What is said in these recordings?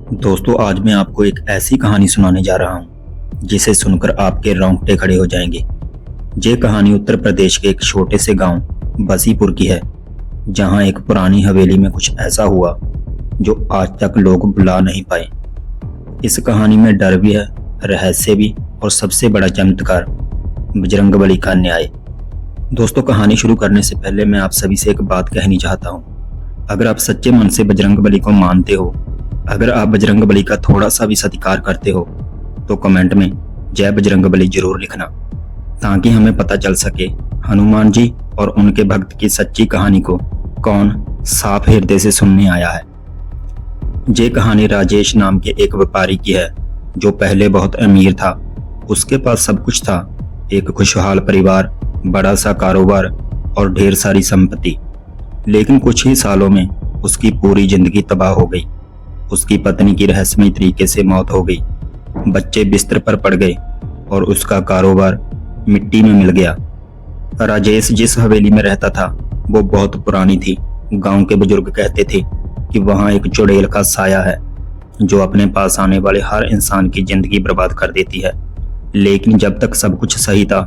दोस्तों, आज मैं आपको एक ऐसी कहानी सुनाने जा रहा हूँ जिसे सुनकर आपके रोंगटे खड़े हो जाएंगे। ये कहानी उत्तर प्रदेश के एक छोटे से गांव बसीपुर की है, जहां एक पुरानी हवेली में कुछ ऐसा हुआ जो आज तक लोग भुला नहीं पाए। इस कहानी में डर भी है, रहस्य भी, और सबसे बड़ा चमत्कार बजरंगबली का न्याय। दोस्तों, कहानी शुरू करने से पहले मैं आप सभी से एक बात कहनी चाहता हूँ। अगर आप सच्चे मन से बजरंगबली को मानते हो, अगर आप बजरंगबली का थोड़ा सा भी सत्कार करते हो, तो कमेंट में जय बजरंगबली जरूर लिखना, ताकि हमें पता चल सके हनुमान जी और उनके भक्त की सच्ची कहानी को कौन साफ हृदय से सुनने आया है। ये कहानी राजेश नाम के एक व्यापारी की है, जो पहले बहुत अमीर था। उसके पास सब कुछ था, एक खुशहाल परिवार, बड़ा सा कारोबार और ढेर सारी संपत्ति। लेकिन कुछ ही सालों में उसकी पूरी जिंदगी तबाह हो गई। उसकी पत्नी की रहस्यमय तरीके से मौत हो गई, बच्चे बिस्तर पर पड़ गए और उसका कारोबार मिट्टी में मिल गया। राजेश जिस हवेली में रहता था वो बहुत पुरानी थी। गांव के बुजुर्ग कहते थे कि वहां एक चुड़ैल का साया है जो अपने पास आने वाले हर इंसान की जिंदगी बर्बाद कर देती है। लेकिन जब तक सब कुछ सही था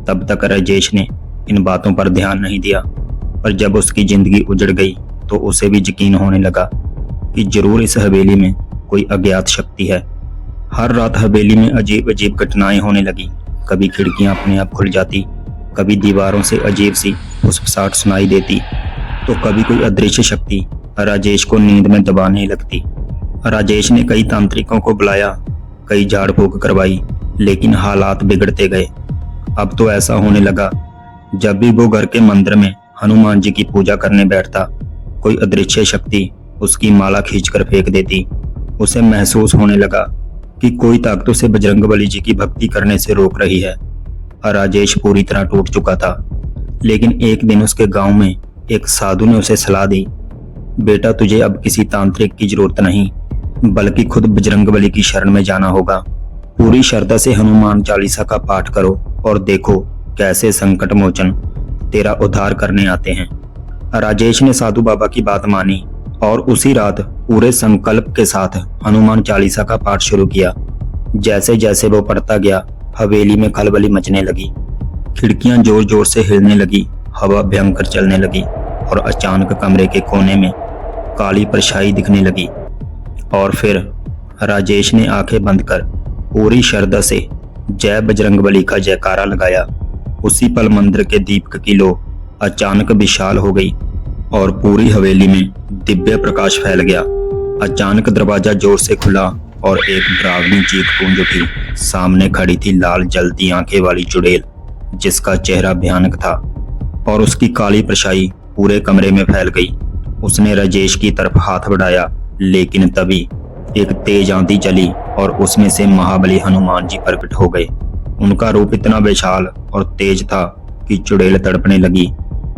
तब तक राजेश ने इन बातों पर ध्यान नहीं दिया। पर जब उसकी जिंदगी उजड़ गई तो उसे भी यकीन होने लगा कि जरूर इस हवेली में कोई अज्ञात शक्ति है। हर रात हवेली में अजीब अजीब घटनाएं होने लगी। कभी खिड़कियां अपने आप खुल जाती, कभी दीवारों से अजीब सी फुसफुसाहट सुनाई देती, तो कभी कोई अदृश्य शक्ति राजेश को नींद में दबाने लगती। राजेश ने कई तांत्रिकों को बुलाया, कई झाड़ फूक करवाई, लेकिन हालात बिगड़ते गए। अब तो ऐसा होने लगा, जब भी वो घर के मंदिर में हनुमान जी की पूजा करने बैठता, कोई अदृश्य शक्ति उसकी माला खींचकर फेंक देती। उसे महसूस होने लगा कि कोई ताकत उसे बजरंगबली जी की भक्ति करने से रोक रही है। राजेश पूरी तरह टूट चुका था। लेकिन एक दिन उसके गांव में एक साधु ने उसे सलाह दी, बेटा, तुझे अब किसी तांत्रिक की जरूरत नहीं, बल्कि खुद बजरंगबली की शरण में जाना होगा। पूरी श्रद्धा से हनुमान चालीसा का पाठ करो और देखो कैसे संकट मोचन तेरा उद्धार करने आते हैं। राजेश ने साधु बाबा की बात मानी और उसी रात पूरे संकल्प के साथ हनुमान चालीसा का पाठ शुरू किया। जैसे जैसे वो पढ़ता गया, हवेली में खलबली मचने लगी, खिड़कियां जोर जोर से हिलने लगी, हवा भयंकर चलने लगी और अचानक कमरे के कोने में काली परछाई दिखने लगी। और फिर राजेश ने आंखें बंद कर पूरी श्रद्धा से जय बजरंगबली का जयकारा लगाया। उसी पल मंदिर के दीपक की लो अचानक विशाल हो गई और पूरी हवेली में दिव्य प्रकाश फैल गया। अचानक दरवाजा जोर से खुला और एक डरावनी चीख गूंज उठी। सामने खड़ी थी लाल जलती आंखें वाली चुड़ैल, जिसका चेहरा भयानक था और उसकी काली परछाई पूरे कमरे में फैल गई। उसने राजेश की तरफ हाथ बढ़ाया, लेकिन तभी एक तेज आंधी चली और उसमें से महाबली हनुमान जी प्रकट हो गए। उनका रूप इतना विशाल और तेज था कि चुड़ैल तड़पने लगी।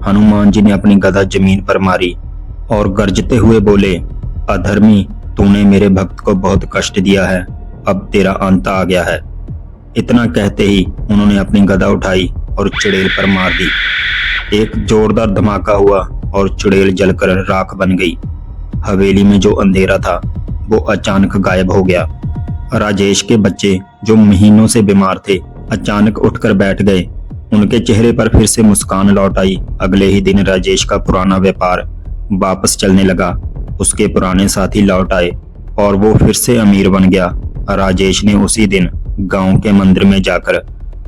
हनुमान जी ने अपनी गदा जमीन पर मारी और गरजते हुए बोले, अधर्मी, तूने मेरे भक्त को बहुत कष्ट दिया है, अब तेरा अंत आ गया है। इतना कहते ही उन्होंने अपनी गदा उठाई और चुड़ैल पर मार दी। एक जोरदार धमाका हुआ और चुड़ैल जलकर राख बन गई। हवेली में जो अंधेरा था वो अचानक गायब हो गया। राजेश के बच्चे, जो महीनों से बीमार थे, अचानक उठकर बैठ गए। उनके चेहरे पर फिर से मुस्कान लौट आई। अगले ही दिन राजेश का पुराना व्यापार वापस चलने लगा। उसके पुराने साथी लौट आए और वो फिर से अमीर बन गया। राजेश ने उसी दिन गांव के मंदिर में जाकर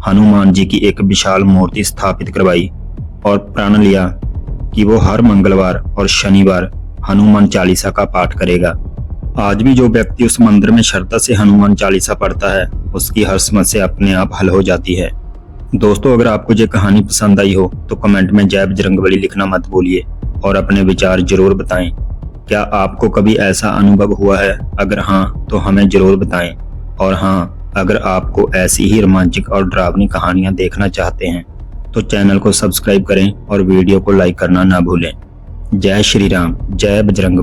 हनुमान जी की एक विशाल मूर्ति स्थापित करवाई और प्रण लिया कि वो हर मंगलवार और शनिवार हनुमान चालीसा का पाठ करेगा। आज भी जो व्यक्ति उस मंदिर में श्रद्धा से हनुमान चालीसा पढ़ता है, उसकी हर समस्या अपने आप हल हो जाती है। दोस्तों, अगर आपको ये कहानी पसंद आई हो तो कमेंट में जय बजरंगबली लिखना मत भूलिए और अपने विचार जरूर बताएं। क्या आपको कभी ऐसा अनुभव हुआ है? अगर हाँ तो हमें जरूर बताएं। और हाँ, अगर आपको ऐसी ही रोमांचक और डरावनी कहानियां देखना चाहते हैं तो चैनल को सब्सक्राइब करें और वीडियो को लाइक करना ना भूलें। जय श्री राम, जय बजरंगबली।